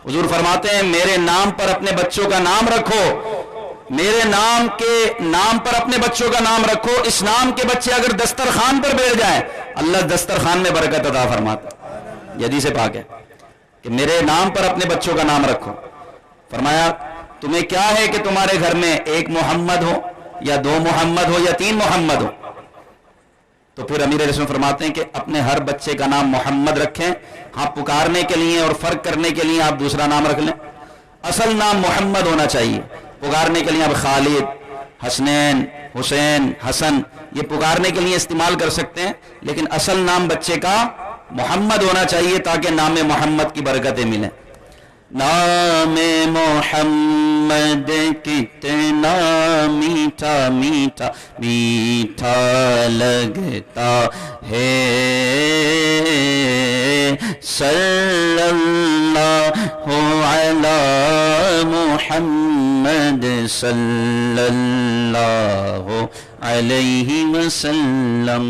हुजूर फरमाते हैं मेरे नाम पर अपने बच्चों का नाम रखो, मेरे नाम के नाम पर अपने बच्चों का नाम रखो। इस नाम के बच्चे अगर दस्तरखान पर बैठ जाए अल्लाह दस्तरखान में बरकत अता फरमाता। ये हदीस पाक है कि मेरे नाम पर अपने बच्चों का नाम रखो। फरमाया तुम्हें क्या है कि तुम्हारे घर में एक मोहम्मद हो या दो मोहम्मद हो या तीन मोहम्मद हो? तो फिर अमीर रसूल फरमाते हैं कि अपने हर बच्चे का नाम मोहम्मद रखें, हाँ पुकारने के लिए और फर्क करने के लिए आप दूसरा नाम रख लें। असल नाम मोहम्मद होना चाहिए, पुकारने के लिए आप खालिद, हसनैन, हुसैन, हसन ये पुकारने के लिए इस्तेमाल कर सकते हैं, लेकिन असल नाम बच्चे का मोहम्मद होना चाहिए ताकि नाम मोहम्मद की बरकतें मिलें। नाम मोहम्मद कितना मीठा मीठा मीठा लगता है, सल्लल्लाहु अला मुहम्मद सल्लल्लाहु अलैहि वसल्लम।